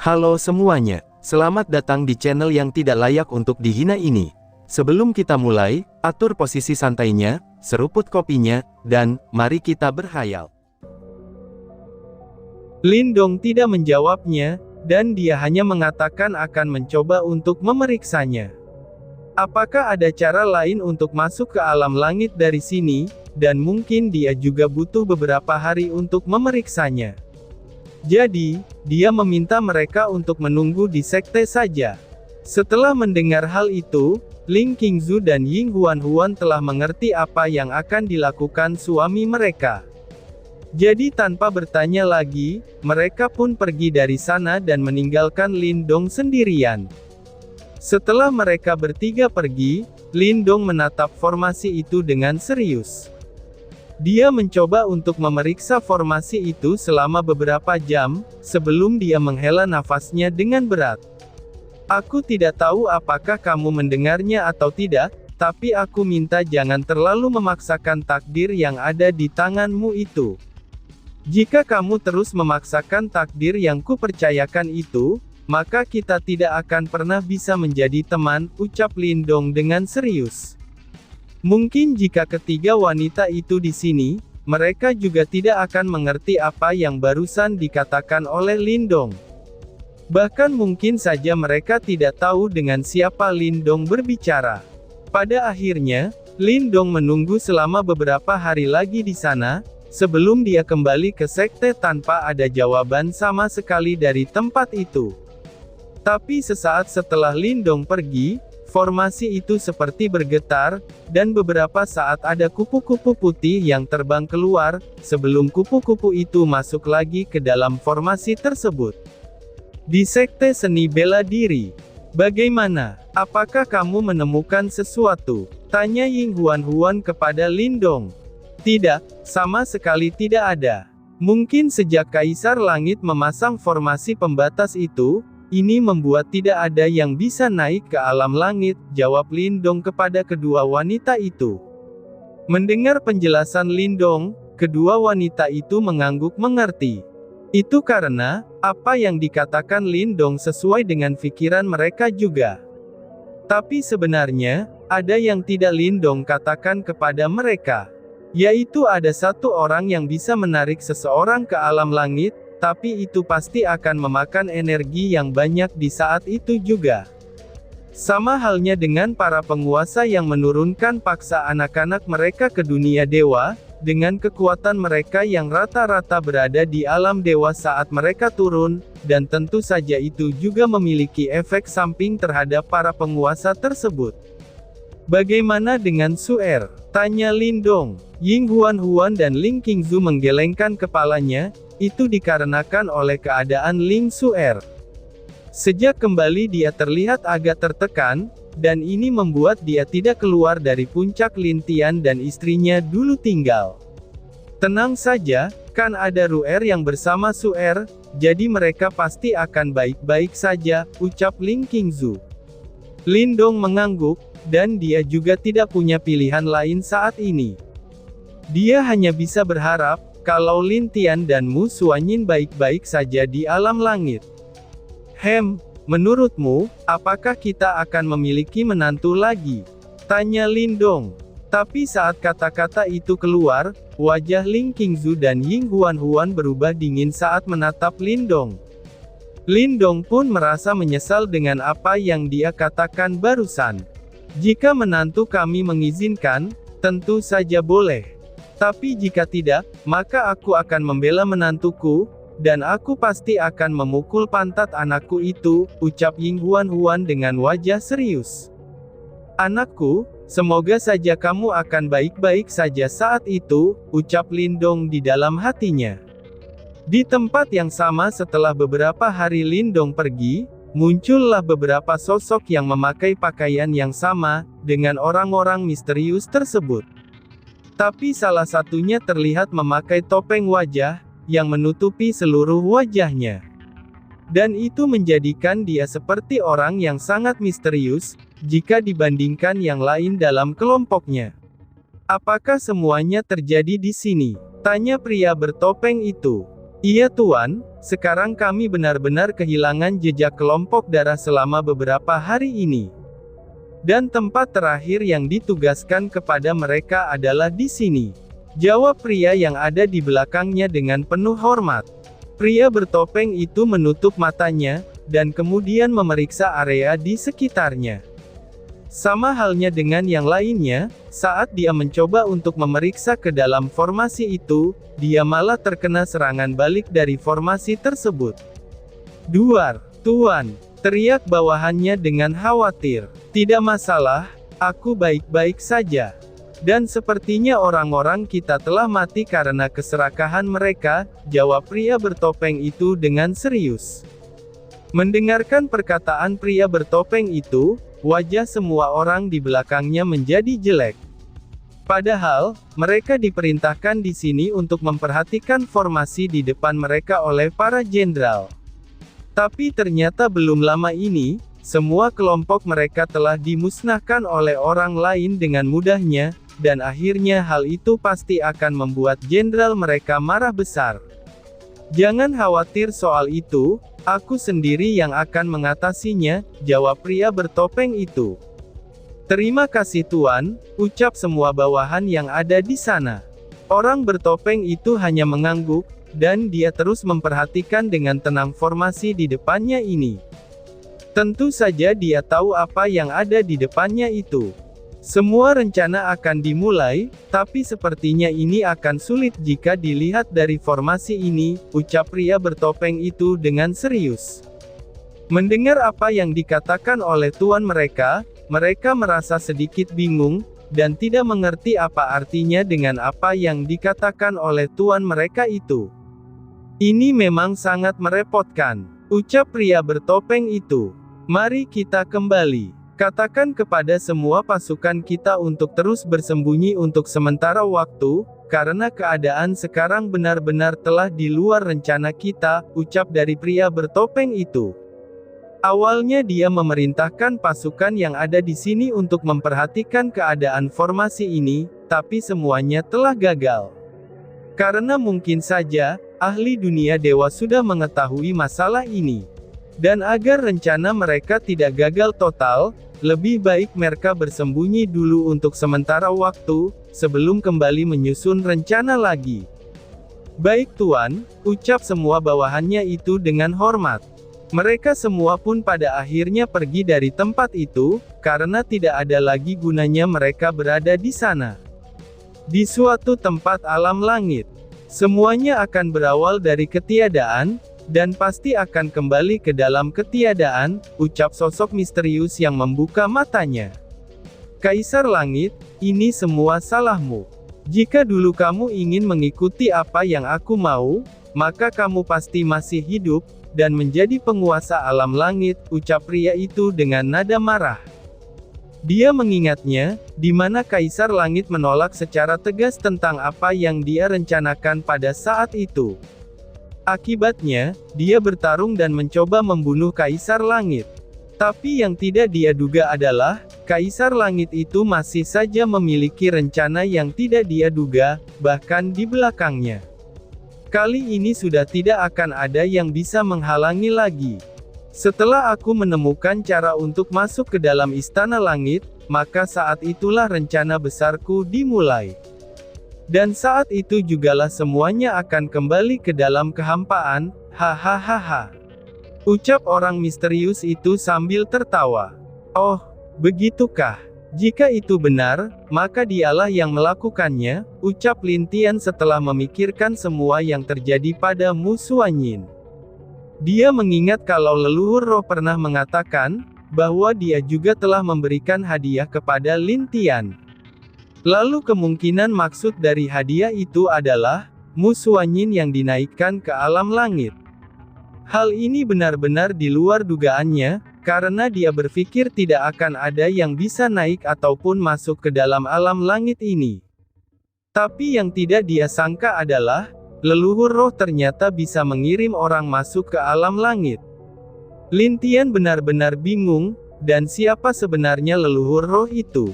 Halo semuanya, selamat datang di channel yang tidak layak untuk dihina ini. Sebelum kita mulai, atur posisi santainya, seruput kopinya, dan mari kita berkhayal. Lindong tidak menjawabnya, dan dia hanya mengatakan akan mencoba untuk memeriksanya. Apakah ada cara lain untuk masuk ke alam langit dari sini, dan mungkin dia juga butuh beberapa hari untuk memeriksanya. Jadi, dia meminta mereka untuk menunggu di sekte saja. Setelah mendengar hal itu, Ling Qingzu dan Ying Huan telah mengerti apa yang akan dilakukan suami mereka. Jadi tanpa bertanya lagi, mereka pun pergi dari sana dan meninggalkan Lindong sendirian. Setelah mereka bertiga pergi, Lindong menatap formasi itu dengan serius. Dia mencoba untuk memeriksa formasi itu selama beberapa jam, sebelum dia menghela nafasnya dengan berat. Aku tidak tahu apakah kamu mendengarnya atau tidak, tapi aku minta jangan terlalu memaksakan takdir yang ada di tanganmu itu. Jika kamu terus memaksakan takdir yang kupercayakan itu, maka kita tidak akan pernah bisa menjadi teman, ucap Lindong dengan serius. Mungkin jika ketiga wanita itu di sini, mereka juga tidak akan mengerti apa yang barusan dikatakan oleh Lindong. Bahkan mungkin saja mereka tidak tahu dengan siapa Lindong berbicara. Pada akhirnya, Lindong menunggu selama beberapa hari lagi di sana, sebelum dia kembali ke sekte tanpa ada jawaban sama sekali dari tempat itu. Tapi sesaat setelah Lindong pergi, formasi itu seperti bergetar, dan beberapa saat ada kupu-kupu putih yang terbang keluar, sebelum kupu-kupu itu masuk lagi ke dalam formasi tersebut. Di sekte seni bela diri. Bagaimana? Apakah kamu menemukan sesuatu? Tanya Ying Huan kepada Lindong. Tidak, sama sekali tidak ada. Mungkin sejak Kaisar Langit memasang formasi pembatas itu, ini membuat tidak ada yang bisa naik ke alam langit, jawab Lindong kepada kedua wanita itu. Mendengar penjelasan Lindong, kedua wanita itu mengangguk mengerti. Itu karena, apa yang dikatakan Lindong sesuai dengan pikiran mereka juga. Tapi sebenarnya, ada yang tidak Lindong katakan kepada mereka. Yaitu ada satu orang yang bisa menarik seseorang ke alam langit, tapi itu pasti akan memakan energi yang banyak di saat itu juga. Sama halnya dengan para penguasa yang menurunkan paksa anak-anak mereka ke dunia dewa, dengan kekuatan mereka yang rata-rata berada di alam dewa saat mereka turun, dan tentu saja itu juga memiliki efek samping terhadap para penguasa tersebut. Bagaimana dengan Su'er? Tanya Lindong. Ying Huan dan Ling Qingzu menggelengkan kepalanya, itu dikarenakan oleh keadaan Ling Su'er. Sejak kembali dia terlihat agak tertekan, dan ini membuat dia tidak keluar dari puncak Lintian dan istrinya dulu tinggal. Tenang saja, kan ada Ru'er yang bersama Su'er, jadi mereka pasti akan baik-baik saja, ucap Ling Qingzu. Lindong mengangguk, dan dia juga tidak punya pilihan lain saat ini. Dia hanya bisa berharap, kalau Lintian dan Mu Suanyin baik-baik saja di alam langit. Menurutmu, apakah kita akan memiliki menantu lagi? Tanya Lindong. Tapi saat kata-kata itu keluar, wajah Ling Qingzu dan Ying Huan berubah dingin saat menatap Lindong. Lindong pun merasa menyesal dengan apa yang dia katakan barusan. Jika menantu kami mengizinkan, tentu saja boleh. Tapi jika tidak, maka aku akan membela menantuku, dan aku pasti akan memukul pantat anakku itu, ucap Ying Huan dengan wajah serius. Anakku, semoga saja kamu akan baik-baik saja saat itu, ucap Lindong di dalam hatinya. Di tempat yang sama setelah beberapa hari Lindong pergi, muncullah beberapa sosok yang memakai pakaian yang sama, dengan orang-orang misterius tersebut. Tapi salah satunya terlihat memakai topeng wajah, yang menutupi seluruh wajahnya. Dan itu menjadikan dia seperti orang yang sangat misterius, jika dibandingkan yang lain dalam kelompoknya. Apakah semuanya terjadi di sini? Tanya pria bertopeng itu. Iya Tuan, sekarang kami benar-benar kehilangan jejak kelompok darah selama beberapa hari ini. Dan tempat terakhir yang ditugaskan kepada mereka adalah di sini. Jawab pria yang ada di belakangnya dengan penuh hormat. Pria bertopeng itu menutup matanya, dan kemudian memeriksa area di sekitarnya. Sama halnya dengan yang lainnya, saat dia mencoba untuk memeriksa ke dalam formasi itu, dia malah terkena serangan balik dari formasi tersebut. "Duar, Tuan!" teriak bawahannya dengan khawatir. "Tidak masalah, aku baik-baik saja. Dan sepertinya orang-orang kita telah mati karena keserakahan mereka," jawab pria bertopeng itu dengan serius. Mendengarkan perkataan pria bertopeng itu, wajah semua orang di belakangnya menjadi jelek. Padahal, mereka diperintahkan di sini untuk memperhatikan formasi di depan mereka oleh para jenderal. Tapi ternyata belum lama ini, semua kelompok mereka telah dimusnahkan oleh orang lain dengan mudahnya, dan akhirnya hal itu pasti akan membuat jenderal mereka marah besar. "Jangan khawatir soal itu, aku sendiri yang akan mengatasinya," jawab pria bertopeng itu. "Terima kasih Tuan," ucap semua bawahan yang ada di sana. Orang bertopeng itu hanya mengangguk, dan dia terus memperhatikan dengan tenang formasi di depannya ini. Tentu saja dia tahu apa yang ada di depannya itu. Semua rencana akan dimulai, tapi sepertinya ini akan sulit jika dilihat dari formasi ini, ucap pria bertopeng itu dengan serius. Mendengar apa yang dikatakan oleh tuan mereka merasa sedikit bingung, dan tidak mengerti apa artinya dengan apa yang dikatakan oleh tuan mereka itu. "Ini memang sangat merepotkan," ucap pria bertopeng itu. "Mari kita kembali. Katakan kepada semua pasukan kita untuk terus bersembunyi untuk sementara waktu, karena keadaan sekarang benar-benar telah di luar rencana kita," ucap dari pria bertopeng itu. Awalnya dia memerintahkan pasukan yang ada di sini untuk memperhatikan keadaan formasi ini, tapi semuanya telah gagal. Karena mungkin saja, ahli dunia dewa sudah mengetahui masalah ini. Dan agar rencana mereka tidak gagal total, lebih baik mereka bersembunyi dulu untuk sementara waktu, sebelum kembali menyusun rencana lagi. "Baik Tuan," ucap semua bawahannya itu dengan hormat. Mereka semua pun pada akhirnya pergi dari tempat itu, karena tidak ada lagi gunanya mereka berada di sana. Di suatu tempat alam langit, semuanya akan berawal dari ketiadaan, dan pasti akan kembali ke dalam ketiadaan, ucap sosok misterius yang membuka matanya. "Kaisar Langit, ini semua salahmu. Jika dulu kamu ingin mengikuti apa yang aku mau, maka kamu pasti masih hidup, dan menjadi penguasa alam langit," ucap pria itu dengan nada marah. Dia mengingatnya, di mana Kaisar Langit menolak secara tegas tentang apa yang dia rencanakan pada saat itu. Akibatnya, dia bertarung dan mencoba membunuh Kaisar Langit. Tapi yang tidak dia duga adalah, Kaisar Langit itu masih saja memiliki rencana yang tidak dia duga, bahkan di belakangnya. "Kali ini sudah tidak akan ada yang bisa menghalangi lagi. Setelah aku menemukan cara untuk masuk ke dalam Istana Langit, maka saat itulah rencana besarku dimulai. Dan saat itu jugalah semuanya akan kembali ke dalam kehampaan, hahaha," ucap orang misterius itu sambil tertawa. "Oh, begitukah? Jika itu benar, maka dialah yang melakukannya," ucap Lin Tian setelah memikirkan semua yang terjadi pada Mu Xuanyin. Dia mengingat kalau leluhur roh pernah mengatakan, bahwa dia juga telah memberikan hadiah kepada Lin Tian. Lalu kemungkinan maksud dari hadiah itu adalah, Mu Xuanyin yang dinaikkan ke alam langit. Hal ini benar-benar di luar dugaannya, karena dia berpikir tidak akan ada yang bisa naik ataupun masuk ke dalam alam langit ini. Tapi yang tidak dia sangka adalah, leluhur roh ternyata bisa mengirim orang masuk ke alam langit. Lin Tian benar-benar bingung, dan siapa sebenarnya leluhur roh itu?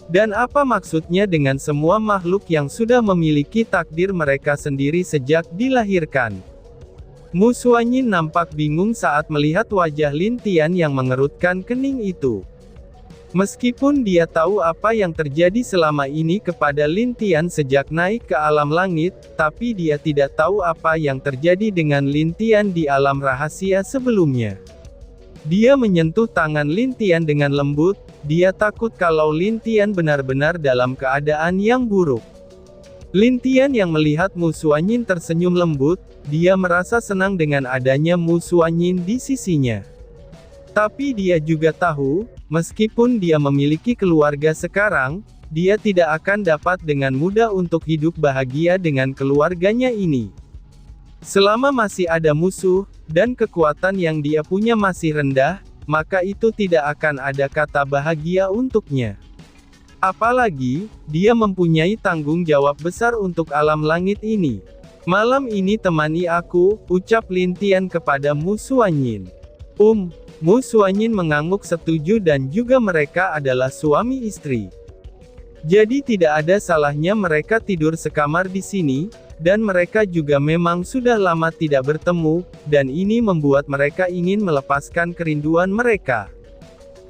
Dan apa maksudnya dengan semua makhluk yang sudah memiliki takdir mereka sendiri sejak dilahirkan? Mu Xuanyin nampak bingung saat melihat wajah Lin Tian yang mengerutkan kening itu. Meskipun dia tahu apa yang terjadi selama ini kepada Lin Tian sejak naik ke alam langit, tapi dia tidak tahu apa yang terjadi dengan Lin Tian di alam rahasia sebelumnya. Dia menyentuh tangan Lin Tian dengan lembut, dia takut kalau Lin Tian benar-benar dalam keadaan yang buruk. Lin Tian yang melihat Mu Xuanyin tersenyum lembut, dia merasa senang dengan adanya Mu Xuanyin di sisinya. Tapi dia juga tahu, meskipun dia memiliki keluarga sekarang, dia tidak akan dapat dengan mudah untuk hidup bahagia dengan keluarganya ini. Selama masih ada musuh, dan kekuatan yang dia punya masih rendah, maka itu tidak akan ada kata bahagia untuknya. Apalagi, dia mempunyai tanggung jawab besar untuk alam langit ini. Malam ini temani aku, ucap Lin Tian kepada Mu Xuanyin. Mu Xuanyin mengangguk setuju dan juga mereka adalah suami istri. Jadi tidak ada salahnya mereka tidur sekamar di sini, dan mereka juga memang sudah lama tidak bertemu, dan ini membuat mereka ingin melepaskan kerinduan mereka.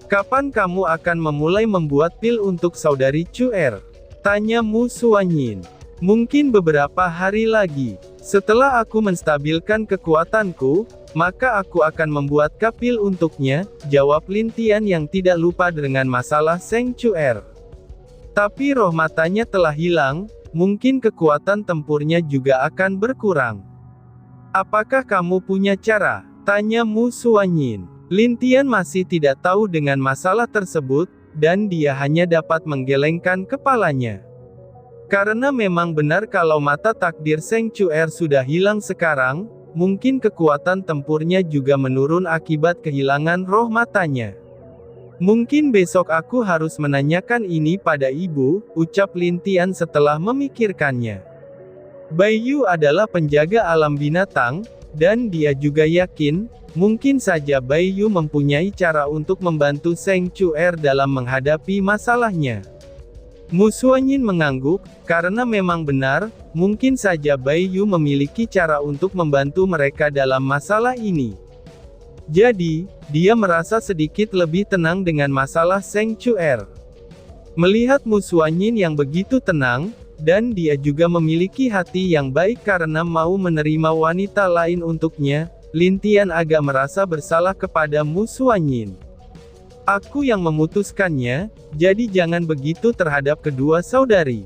Kapan kamu akan memulai membuat pil untuk saudari Chuer? Tanya Mu Xuanyin. Mungkin beberapa hari lagi. Setelah aku menstabilkan kekuatanku, maka aku akan membuat pil untuknya, jawab Lin Tian yang tidak lupa dengan masalah Seng Chuer. Tapi roh matanya telah hilang, mungkin kekuatan tempurnya juga akan berkurang. Apakah kamu punya cara? Tanya Mu Xuanyin. Lin Tian masih tidak tahu dengan masalah tersebut, dan dia hanya dapat menggelengkan kepalanya. Karena memang benar kalau mata takdir Seng Chuer sudah hilang sekarang, mungkin kekuatan tempurnya juga menurun akibat kehilangan roh matanya. Mungkin besok aku harus menanyakan ini pada ibu, ucap Lin Tian setelah memikirkannya. Bai Yu adalah penjaga alam binatang, dan dia juga yakin, mungkin saja Bai Yu mempunyai cara untuk membantu Seng Chuer dalam menghadapi masalahnya. Mu Xuanyin mengangguk, karena memang benar, mungkin saja Bai Yu memiliki cara untuk membantu mereka dalam masalah ini. Jadi, dia merasa sedikit lebih tenang dengan masalah Seng Chuer. Melihat Mu Xuanyin yang begitu tenang, dan dia juga memiliki hati yang baik karena mau menerima wanita lain untuknya, Lin Tian agak merasa bersalah kepada Mu Xuanyin. Aku yang memutuskannya, jadi jangan begitu terhadap kedua saudari.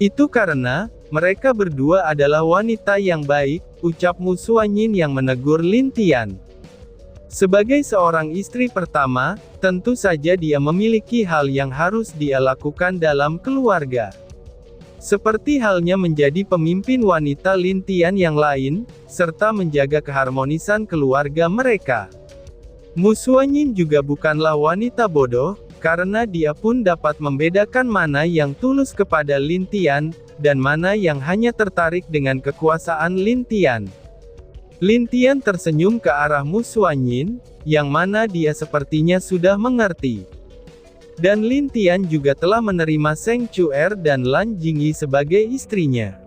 Itu karena, mereka berdua adalah wanita yang baik, ucap Mu Xuanyin yang menegur Lin Tian. Sebagai seorang istri pertama, tentu saja dia memiliki hal yang harus dia lakukan dalam keluarga. Seperti halnya menjadi pemimpin wanita Lin Tian yang lain, serta menjaga keharmonisan keluarga mereka. Mu Xuanyin juga bukanlah wanita bodoh, karena dia pun dapat membedakan mana yang tulus kepada Lin Tian, dan mana yang hanya tertarik dengan kekuasaan Lin Tian. Lin Tian tersenyum ke arah Mu Xuanyin, yang mana dia sepertinya sudah mengerti. Dan Lin Tian juga telah menerima Seng Chuer dan Lan Jingyi sebagai istrinya.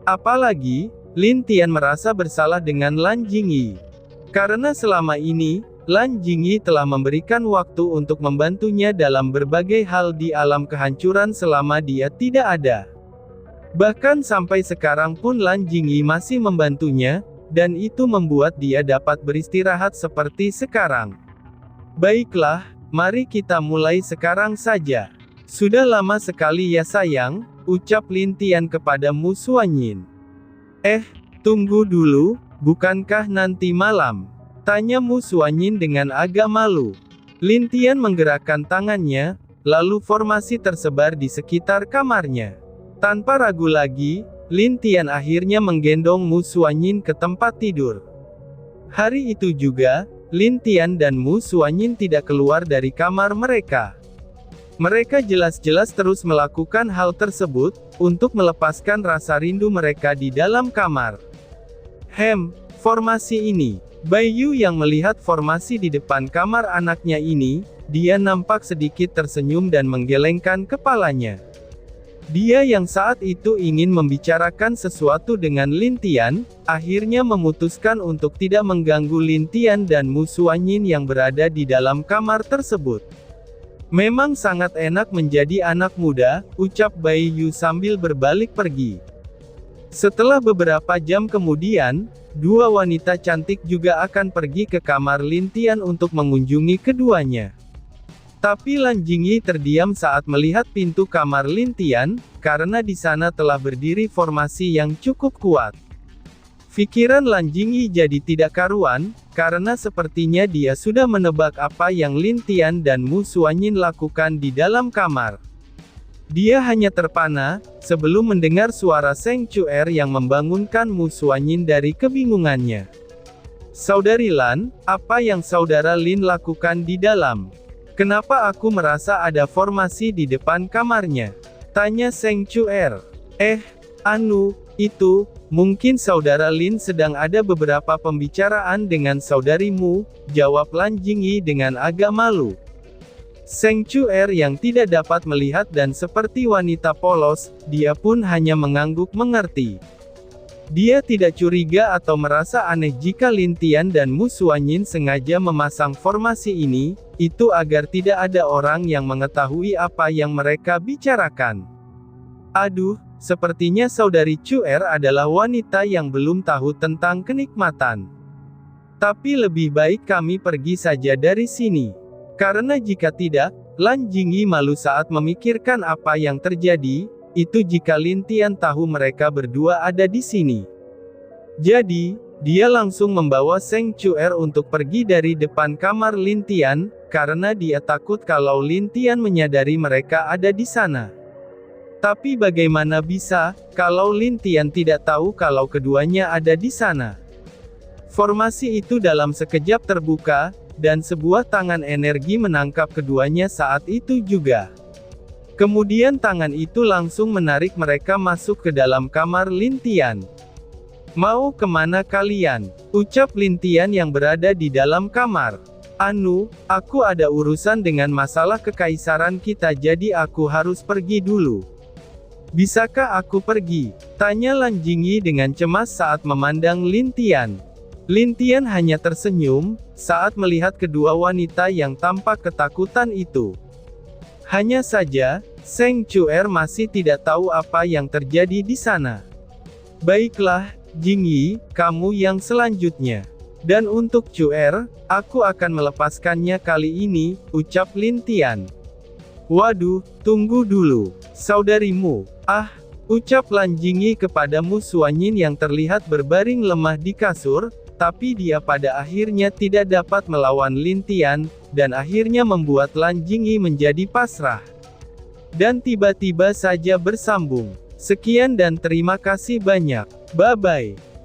Apalagi, Lin Tian merasa bersalah dengan Lan Jingyi. Karena selama ini, Lan Jingyi telah memberikan waktu untuk membantunya dalam berbagai hal di alam kehancuran selama dia tidak ada. Bahkan sampai sekarang pun Lan Jingyi masih membantunya, dan itu membuat dia dapat beristirahat seperti sekarang. Baiklah, mari kita mulai sekarang saja. Sudah lama sekali ya sayang, ucap Lin Tian kepada Mu Xuanyin. Tunggu dulu, bukankah nanti malam? Tanya Mu Xuanyin dengan agak malu. Lin Tian menggerakkan tangannya, lalu formasi tersebar di sekitar kamarnya. Tanpa ragu lagi, Lin Tian akhirnya menggendong Mu Xuanyin ke tempat tidur. Hari itu juga, Lin Tian dan Mu Xuanyin tidak keluar dari kamar mereka. Mereka jelas-jelas terus melakukan hal tersebut, untuk melepaskan rasa rindu mereka di dalam kamar. Formasi ini. Bai Yu yang melihat formasi di depan kamar anaknya ini, dia nampak sedikit tersenyum dan menggelengkan kepalanya. Dia yang saat itu ingin membicarakan sesuatu dengan Lin Tian, akhirnya memutuskan untuk tidak mengganggu Lin Tian dan Mu Suanyin yang berada di dalam kamar tersebut. Memang sangat enak menjadi anak muda, ucap Bai Yu sambil berbalik pergi. Setelah beberapa jam kemudian, dua wanita cantik juga akan pergi ke kamar Lin Tian untuk mengunjungi keduanya. Tapi Lan Jingyi terdiam saat melihat pintu kamar Lin Tian, karena di sana telah berdiri formasi yang cukup kuat. Pikiran Lan Jingyi jadi tidak karuan, karena sepertinya dia sudah menebak apa yang Lin Tian dan Mu Suanyin lakukan di dalam kamar. Dia hanya terpana, sebelum mendengar suara Seng Chuer yang membangunkan Mu Suanyin dari kebingungannya. Saudari Lan, apa yang saudara Lin lakukan di dalam? Kenapa aku merasa ada formasi di depan kamarnya? Tanya Seng Chuer. Itu, mungkin saudara Lin sedang ada beberapa pembicaraan dengan saudarimu, jawab Lan Jingyi dengan agak malu. Seng Chuer yang tidak dapat melihat dan seperti wanita polos, dia pun hanya mengangguk mengerti. Dia tidak curiga atau merasa aneh jika Lin Tian dan Mu Suanyin sengaja memasang formasi ini, itu agar tidak ada orang yang mengetahui apa yang mereka bicarakan. Aduh, sepertinya saudari Chuer adalah wanita yang belum tahu tentang kenikmatan. Tapi lebih baik kami pergi saja dari sini. Karena jika tidak, Lan Jingyi malu saat memikirkan apa yang terjadi, itu jika Lin Tian tahu mereka berdua ada di sini. Jadi, dia langsung membawa Seng Chuer untuk pergi dari depan kamar Lin Tian, karena dia takut kalau Lin Tian menyadari mereka ada di sana. Tapi bagaimana bisa, kalau Lin Tian tidak tahu kalau keduanya ada di sana? Formasi itu dalam sekejap terbuka, dan sebuah tangan energi menangkap keduanya saat itu juga. Kemudian tangan itu langsung menarik mereka masuk ke dalam kamar Lin Tian. Mau kemana kalian? Ucap Lin Tian yang berada di dalam kamar. Aku ada urusan dengan masalah kekaisaran kita jadi aku harus pergi dulu. Bisakah aku pergi? Tanya Lan Jingyi dengan cemas saat memandang Lin Tian. Lin Tian hanya tersenyum, saat melihat kedua wanita yang tampak ketakutan itu. Hanya saja, Seng Chuer masih tidak tahu apa yang terjadi di sana. Baiklah, Jingyi, kamu yang selanjutnya. Dan untuk Chuer, aku akan melepaskannya kali ini, ucap Lin Tian. Waduh, tunggu dulu, saudarimu. Ucap Lan Jingyi kepada Mu Suanyin yang terlihat berbaring lemah di kasur, tapi dia pada akhirnya tidak dapat melawan Lin Tian, dan akhirnya membuat Lan Jingyi menjadi pasrah. Dan tiba-tiba saja bersambung. Sekian dan terima kasih banyak. Bye-bye.